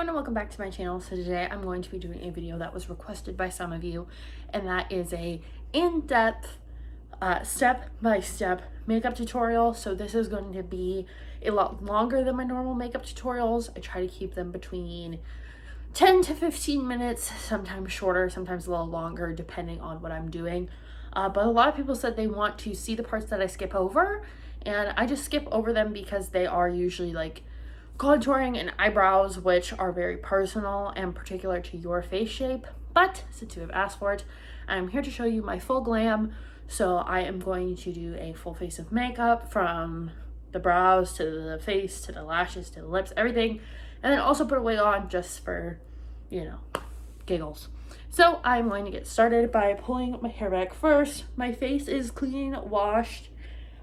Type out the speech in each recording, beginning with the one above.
everyone and welcome back to my channel. So today I'm going to be doing a video that was requested by some of you, and that is a in-depth step-by-step makeup tutorial. So this is going to be a lot longer than my normal makeup tutorials. I try to keep them between 10 to 15 minutes, sometimes shorter, sometimes a little longer, depending on what I'm doing. But a lot of people said they want to see the parts that I skip over, and I just skip over them because they are usually like contouring and eyebrows, which are very personal and particular to your face shape. But since you have asked for it, I'm here to show you my full glam. So I am going to do a full face of makeup, from the brows to the face to the lashes to the lips, everything, and then also put a wig on just for, you know, giggles. So I'm going to get started by pulling my hair back first. My face is clean, washed,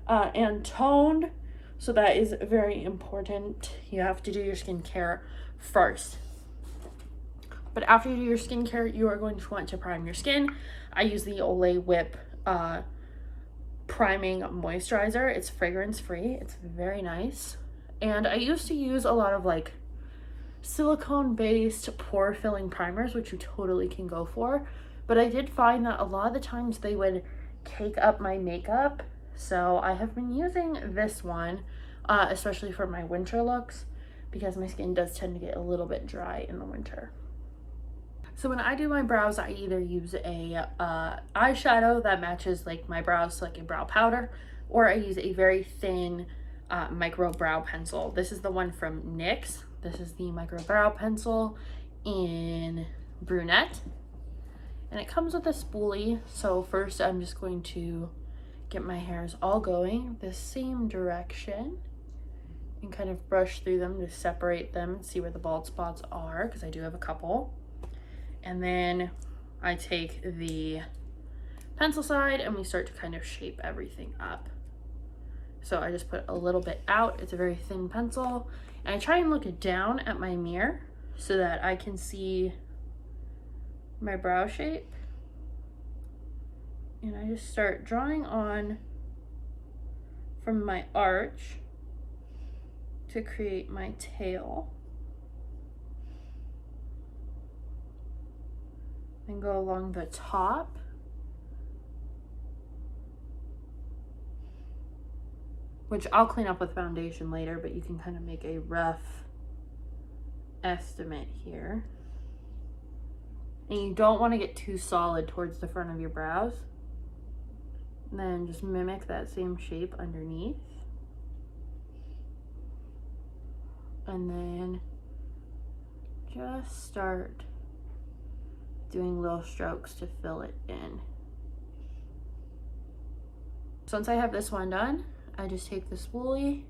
and toned. So that is very important. You have to do your skincare first. But after you do your skincare, you are going to want to prime your skin. I use the Olay Whip priming moisturizer. It's fragrance free. It's very nice. And I used to use a lot of like silicone based pore filling primers, which you totally can go for. But I did find that a lot of the times they would cake up my makeup. So I have been using this one, especially for my winter looks, because my skin does tend to get a little bit dry in the winter. So when I do my brows, I either use a eyeshadow that matches like my brows, so like a brow powder, or I use a very thin micro brow pencil. This is the one from NYX. This is the micro brow pencil in brunette, and it comes with a spoolie. So first I'm just going to get my hairs all going the same direction and kind of brush through them to separate them and see where the bald spots are, because I do have a couple. And then I take the pencil side and we start to kind of shape everything up. So I just put a little bit out. It's a very thin pencil, and I try and look down at my mirror so that I can see my brow shape. And I just start drawing on from my arch to create my tail. Then go along the top. Which I'll clean up with foundation later, but you can kind of make a rough estimate here. And you don't want to get too solid towards the front of your brows. And then just mimic that same shape underneath. And then just start doing little strokes to fill it in. So once I have this one done, I just take the spoolie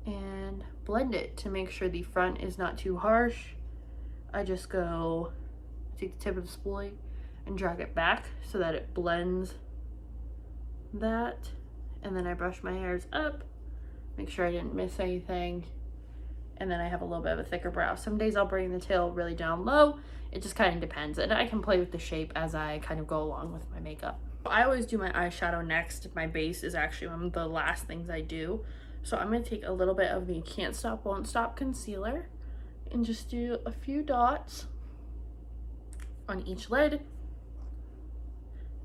and blend it to make sure the front is not too harsh. I just go take the tip of the spoolie and drag it back so that it blends that, and then I brush my hairs up, make sure I didn't miss anything, and then I have a little bit of a thicker brow. Some days I'll bring the tail really down low. It just kind of depends, and I can play with the shape as I kind of go along with my makeup. I always do my eyeshadow next. My base is actually one of the last things I do. So I'm going to take a little bit of the Can't Stop Won't Stop concealer and just do a few dots on each lid.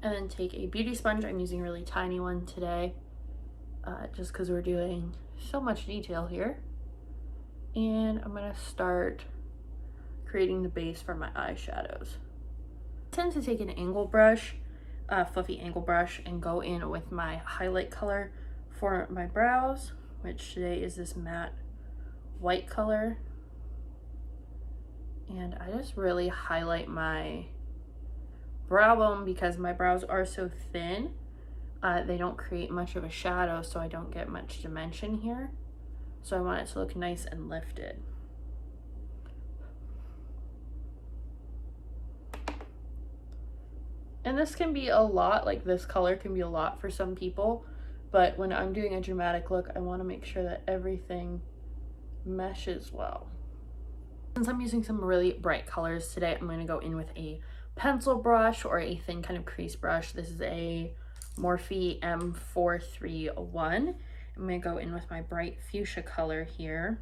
And then take a beauty sponge. I'm using a really tiny one today, just because we're doing so much detail here. And I'm going to start creating the base for my eyeshadows. I tend to take an angle brush, fluffy angle brush, and go in with my highlight color for my brows, which today is this matte white color. And I just really highlight my brow bone because my brows are so thin. They don't create much of a shadow, so I don't get much dimension here. So I want it to look nice and lifted. And this can be a lot, like this color can be a lot for some people, but when I'm doing a dramatic look, I want to make sure that everything meshes well. Since I'm using some really bright colors today, I'm going to go in with a pencil brush or a thin kind of crease brush. This is a Morphe M431. I'm going to go in with my bright fuchsia color here.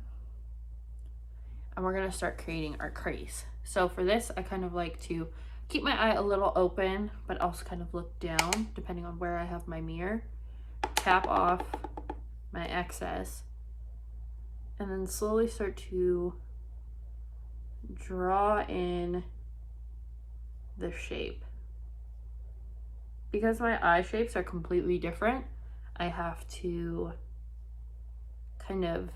and we're gonna start creating our crease. So for this, I kind of like to keep my eye a little open, but also kind of look down depending on where I have my mirror. Tap off my excess, and then slowly start to draw in the shape. Because my eye shapes are completely different, I have to kind of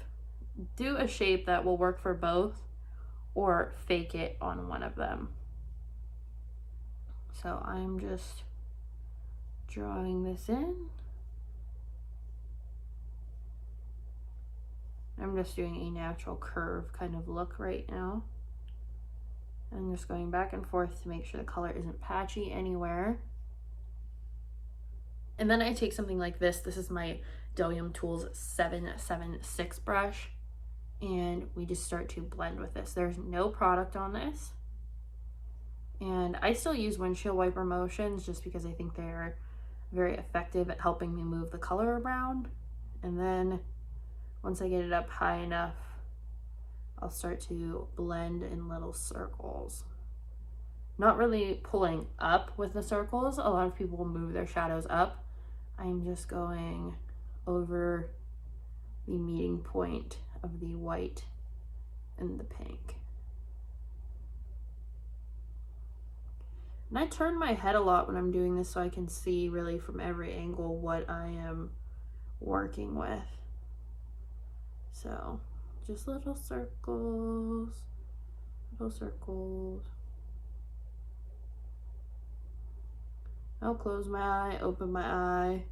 do a shape that will work for both or fake it on one of them. So I'm just drawing this in. I'm just doing a natural curve kind of look right now. I'm just going back and forth to make sure the color isn't patchy anywhere. And then I take something like this. This is my Delium Tools 776 brush. And we just start to blend with this. There's no product on this. And I still use windshield wiper motions just because I think they're very effective at helping me move the color around. And then once I get it up high enough, I'll start to blend in little circles. Not really pulling up with the circles. A lot of people move their shadows up. I'm just going over the meeting point of the white and the pink. And I turn my head a lot when I'm doing this so I can see really from every angle what I am working with. So just little circles, little circles. I'll close my eye, open my eye.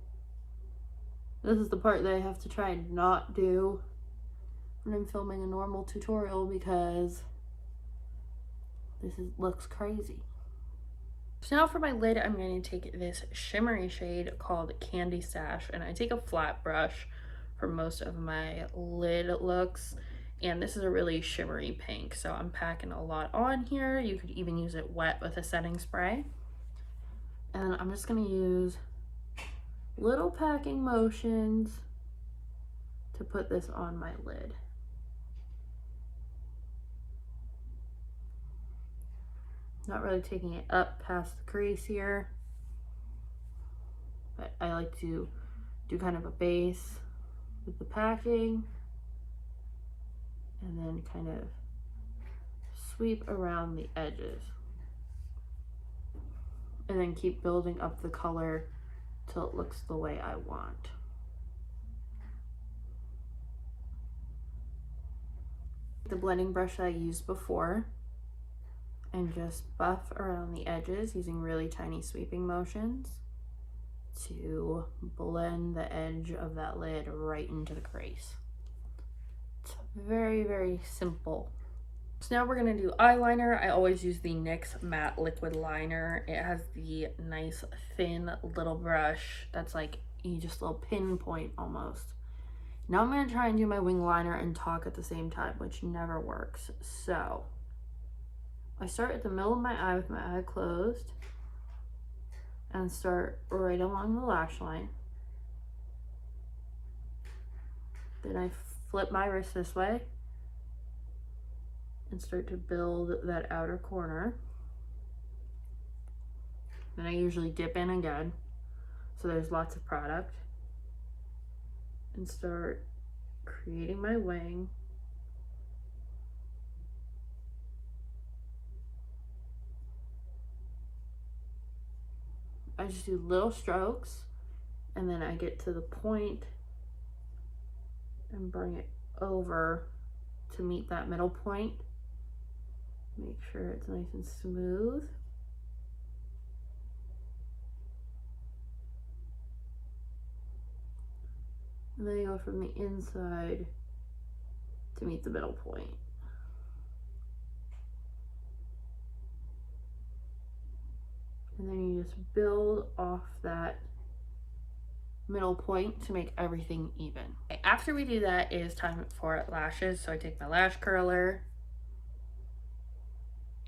This is the part that I have to try and not do when I'm filming a normal tutorial because looks crazy. So now for my lid, I'm going to take this shimmery shade called Candy Sash, and I take a flat brush for most of my lid looks, and this is a really shimmery pink, so I'm packing a lot on here. You could even use it wet with a setting spray. And I'm just going to use little packing motions to put this on my lid. Not really taking it up past the crease here, but I like to do kind of a base with the packing and then kind of sweep around the edges and then keep building up the color till it looks the way I want. The blending brush that I used before and just buff around the edges using really tiny sweeping motions to blend the edge of that lid right into the crease. It's very, very simple. So now we're gonna do eyeliner. I always use the NYX matte liquid liner. It has the nice thin little brush that's like just a little pinpoint almost. Now I'm gonna try and do my wing liner and talk at the same time, which never works. So I start at the middle of my eye with my eye closed and start right along the lash line. Then I flip my wrist this way and start to build that outer corner. Then I usually dip in again, so there's lots of product, and start creating my wing. I just do little strokes, and then I get to the point and bring it over to meet that middle point. Make sure it's nice and smooth. And then you go from the inside to meet the middle point. And then you just build off that middle point to make everything even. Okay, after we do that, it is time for lashes. So I take my lash curler,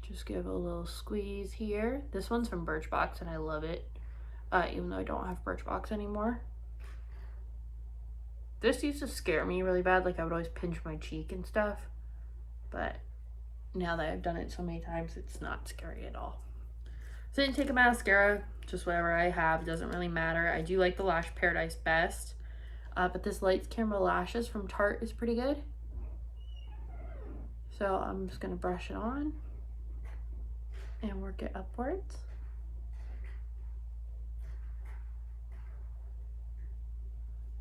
just give a little squeeze here. This one's from Birchbox and I love it, even though I don't have Birchbox anymore. This used to scare me really bad, like I would always pinch my cheek and stuff, but now that I've done it so many times, it's not scary at all. So I didn't take a mascara, just whatever I have, doesn't really matter. I do like the Lash Paradise best, but this Lights Camera Lashes from Tarte is pretty good. So I'm just gonna brush it on and work it upwards.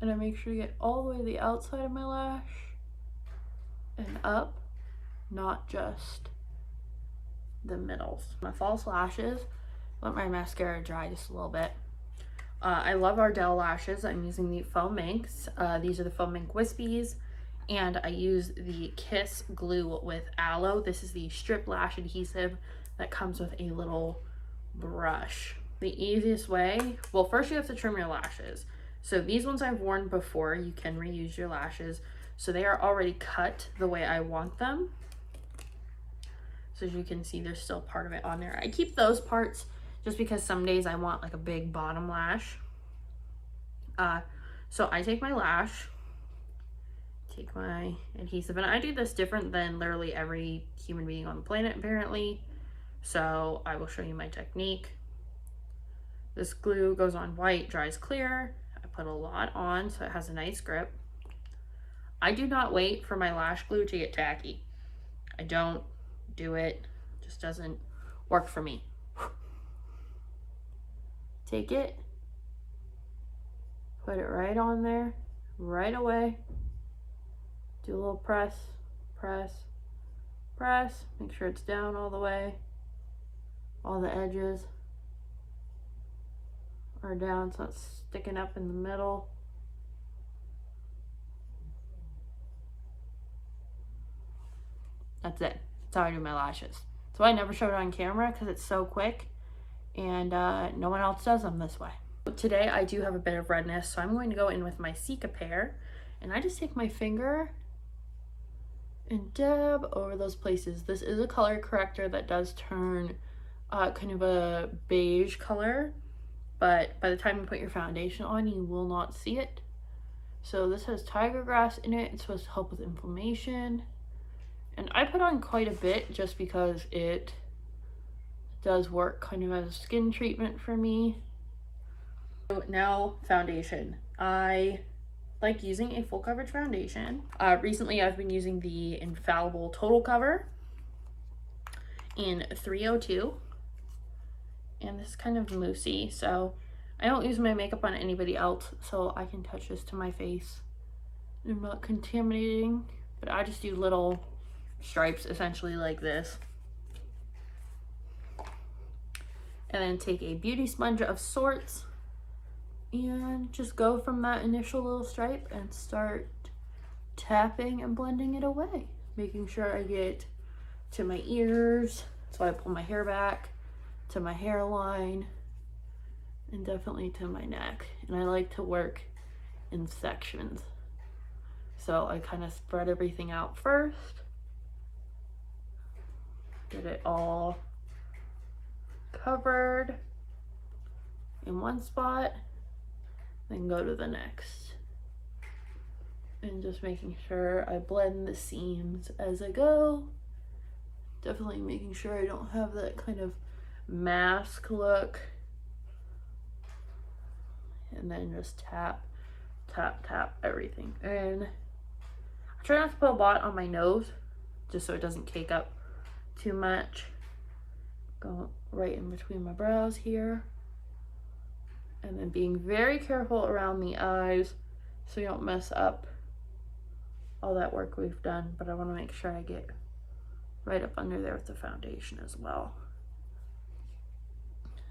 And I make sure to get all the way to the outside of my lash and up, not just the middles. My false lashes, let my mascara dry just a little bit. I love Ardell lashes. I'm using the Foam Minks. These are the Foam Mink Wispies, and I use the Kiss glue with aloe. This is the strip lash adhesive that comes with a little brush. The easiest way, well, first you have to trim your lashes. So these ones I've worn before, you can reuse your lashes. So they are already cut the way I want them. So as you can see, there's still part of it on there. I keep those parts just because some days I want like a big bottom lash. So I take my lash, take my adhesive, and I do this different than literally every human being on the planet apparently. So I will show you my technique. This glue goes on white, dries clear. I put a lot on so it has a nice grip. I do not wait for my lash glue to get tacky. I don't do it, just doesn't work for me. Take it, put it right on there, right away. Do a little press, press, press. Make sure it's down all the way. All the edges are down so it's sticking up in the middle. That's it. That's how I do my lashes. So I never show it on camera because it's so quick, and no one else does them this way. But today I do have a bit of redness, so I'm going to go in with my Cicapair, and I just take my finger and dab over those places. This is a color corrector that does turn kind of a beige color, but by the time you put your foundation on, you will not see it. So this has tiger grass in it. It's supposed to help with inflammation. And I put on quite a bit just because it does work kind of as a skin treatment for me. So now foundation. I like using a full coverage foundation. Recently I've been using the Infallible Total Cover in 302. And this is kind of moussey, so I don't use my makeup on anybody else, so I can touch this to my face. I'm not contaminating, but I just do little stripes essentially like this. And then take a beauty sponge of sorts and just go from that initial little stripe and start tapping and blending it away, making sure I get to my ears, so I pull my hair back, to my hairline, and definitely to my neck. And I like to work in sections, so I kind of spread everything out first, get it all covered in one spot, then go to the next, and just making sure I blend the seams as I go, definitely making sure I don't have that kind of mask look, and then just tap tap tap everything. And I try not to put a lot on my nose just so it doesn't cake up too much. Go right in between my brows here, and then being very careful around the eyes so you don't mess up all that work we've done, but I want to make sure I get right up under there with the foundation as well.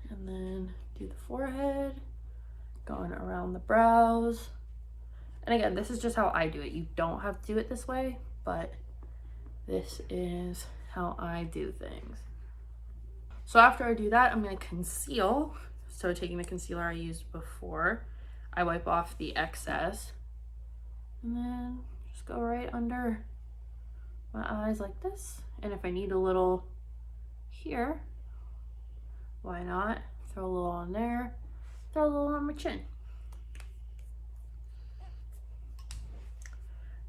And then do the forehead, going around the brows. And again, this is just how I do it. You don't have to do it this way, but this is how I do things. So after I do that, I'm going to conceal. So taking the concealer I used before, I wipe off the excess, and then just go right under my eyes like this. And if I need a little here, why not? Throw a little on there, throw a little on my chin.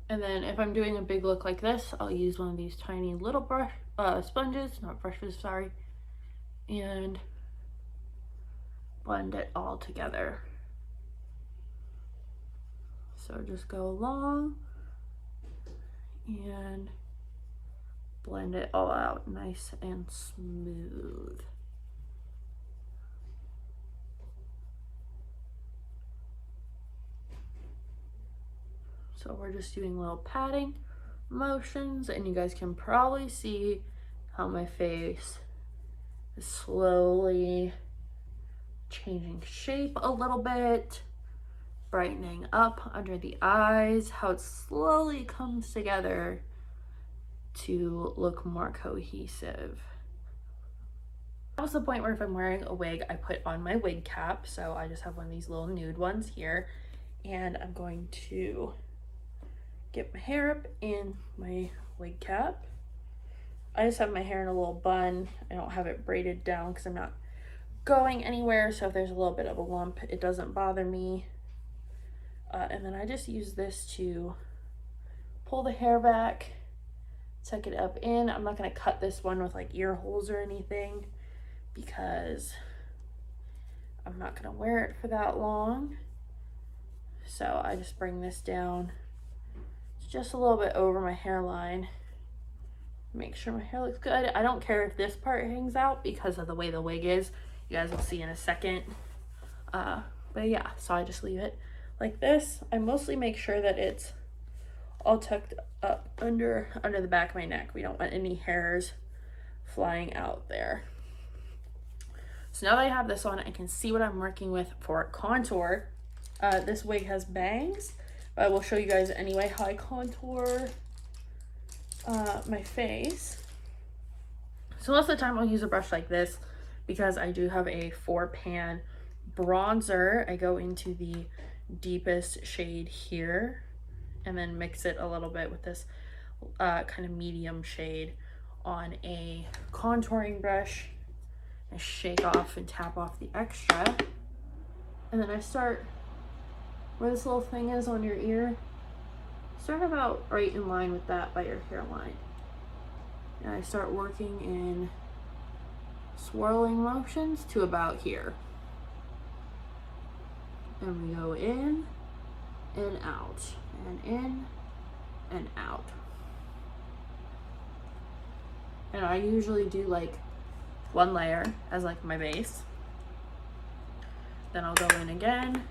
And then if I'm doing a big look like this, I'll use one of these tiny little sponges, not brushes, sorry, and blend it all together. So just go along and blend it all out nice and smooth. So we're just doing little patting motions, and you guys can probably see how my face is slowly changing shape a little bit, brightening up under the eyes, how it slowly comes together to look more cohesive. That was the point where if I'm wearing a wig, I put on my wig cap. So I just have one of these little nude ones here, and I'm going to get my hair up in my wig cap. I just have my hair in a little bun. I don't have it braided down because I'm not going anywhere, so if there's a little bit of a lump, it doesn't bother me. And then I just use this to pull the hair back, tuck it up in. I'm not going to cut this one with like ear holes or anything because I'm not going to wear it for that long. So I just bring this down just a little bit over my hairline. Make sure my hair looks good. I don't care if this part hangs out because of the way the wig is. You guys will see in a second. But yeah, so I just leave it like this. I mostly make sure that it's all tucked up under the back of my neck. We don't want any hairs flying out there. So now that I have this on, I can see what I'm working with for contour. This wig has bangs, but I will show you guys anyway how I contour my face. So most of the time I'll use a brush like this because I do have a 4-pan bronzer. I go into the deepest shade here and then mix it a little bit with this kind of medium shade on a contouring brush. I shake off and tap off the extra, and then I start where this little thing is on your ear. Start about right in line with that by your hairline. And I start working in swirling motions to about here. And we go in and out, and in and out. And I usually do like one layer as like my base. Then I'll go in again.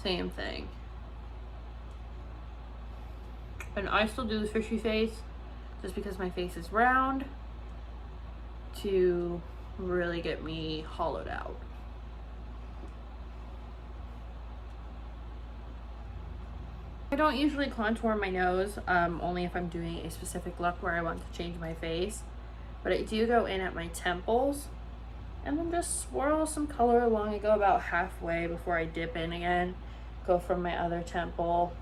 Same thing. And I still do the fishy face just because my face is round to really get me hollowed out. I don't usually contour my nose, only if I'm doing a specific look where I want to change my face. But I do go in at my temples and then just swirl some color along. I go about halfway before I dip in again. Go from my other temple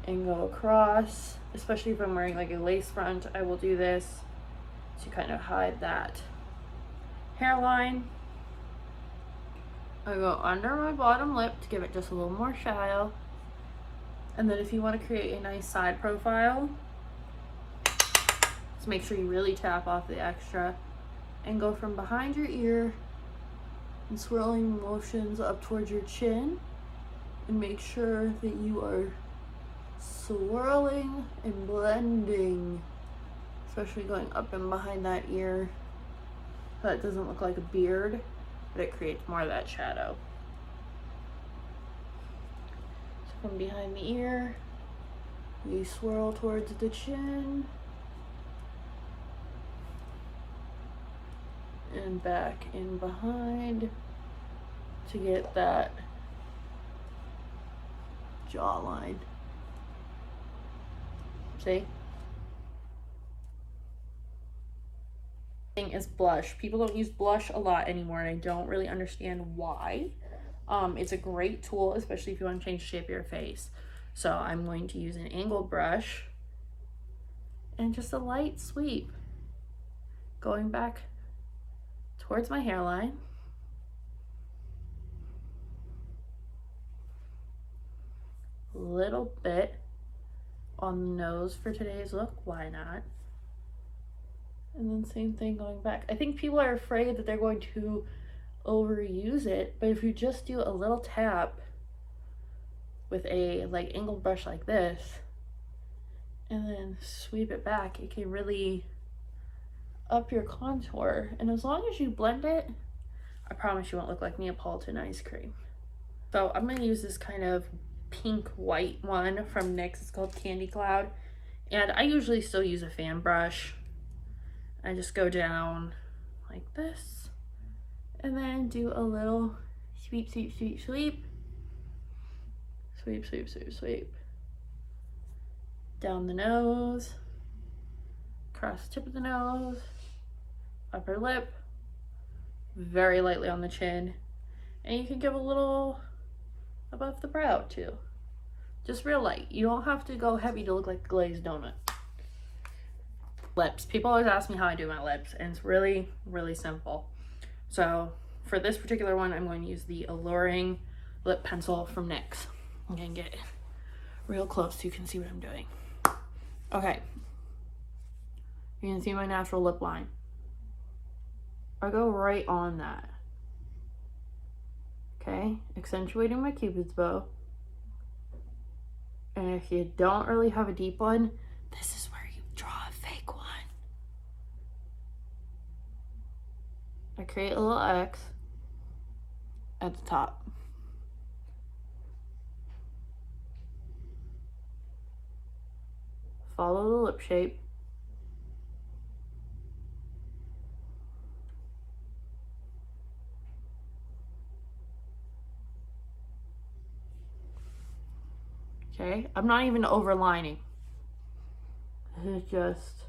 and go across. Especially if I'm wearing like a lace front, I will do this to kind of hide that hairline. I go under my bottom lip to give it just a little more shadow. And then if you want to create a nice side profile, just make sure you really tap off the extra and go from behind your ear and swirling motions up towards your chin, and make sure that you are swirling and blending, especially going up and behind that ear so it doesn't look like a beard, but it creates more of that shadow. So from behind the ear, we swirl towards the chin and back in behind to get that jawline. See? Thing is blush. People don't use blush a lot anymore, and I don't really understand why. It's a great tool, especially if you want to change the shape of your face. So I'm going to use an angled brush and just a light sweep going back towards my hairline. Little bit on the nose for today's look, why not? And then same thing going back. I think people are afraid that they're going to overuse it, but if you just do a little tap with a like angled brush like this and then sweep it back, it can really up your contour. And as long as you blend it, I promise you won't look like Neapolitan ice cream. So I'm going to use this kind of pink white one from NYX. It's called Candy Cloud, and I usually still use a fan brush. I just go down like this and then do a little sweep, sweep, sweep, sweep, sweep, sweep, sweep, sweep down the nose, across the tip of the nose, upper lip, very lightly on the chin, and you can give a little above the brow too, just real light. You don't have to go heavy to look like a glazed donut. Lips. People always ask me how I do my lips, and it's really, really simple. So for this particular one, I'm going to use the Alluring lip pencil from NYX. I'm gonna get real close so you can see what I'm doing. Okay, you can see my natural lip line. I go right on that. Okay, accentuating my Cupid's bow. And if you don't really have a deep one, this is where you draw a fake one. I create a little X at the top. Follow the lip shape. Okay, I'm not even overlining. This is just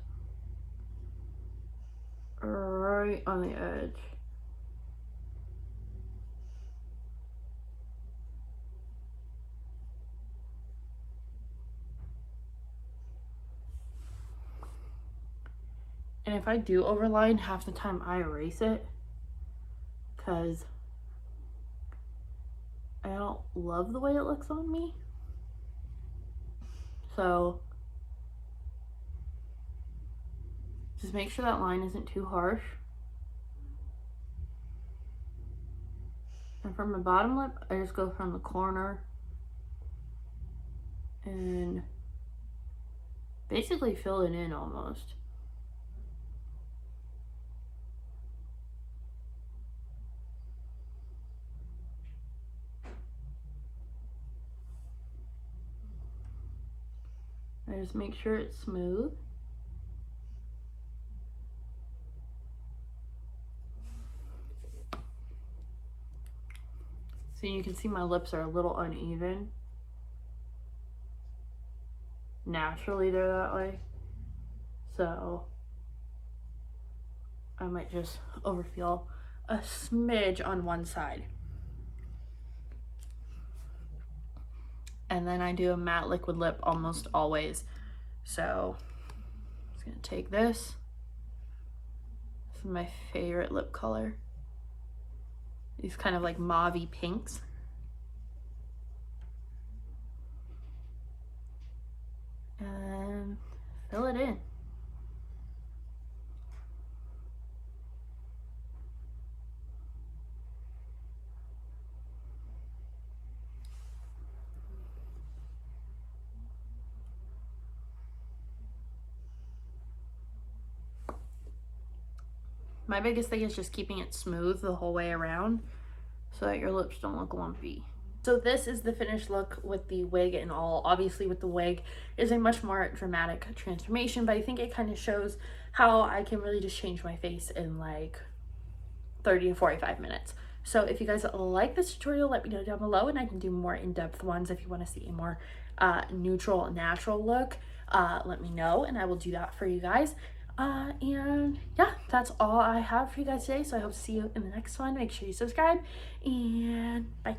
right on the edge. And if I do overline, half the time I erase it because I don't love the way it looks on me. So just make sure that line isn't too harsh. And from the bottom lip, I just go from the corner and basically fill it in almost. I just make sure it's smooth. So you can see my lips are a little uneven. Naturally they're that way. So I might just overfill a smidge on one side. And then I do a matte liquid lip almost always. So I'm just gonna take this. This is my favorite lip color. These kind of like mauvey pinks. And fill it in. My biggest thing is just keeping it smooth the whole way around so that your lips don't look lumpy. So this is the finished look with the wig and all. Obviously with the wig is a much more dramatic transformation, but I think it kind of shows how I can really just change my face in like 30 to 45 minutes. So if you guys like this tutorial, let me know down below and I can do more in-depth ones. If you want to see a more neutral, natural look, let me know and I will do that for you guys. And yeah, that's all I have for you guys today. So I hope to see you in the next one. Make sure you subscribe and bye.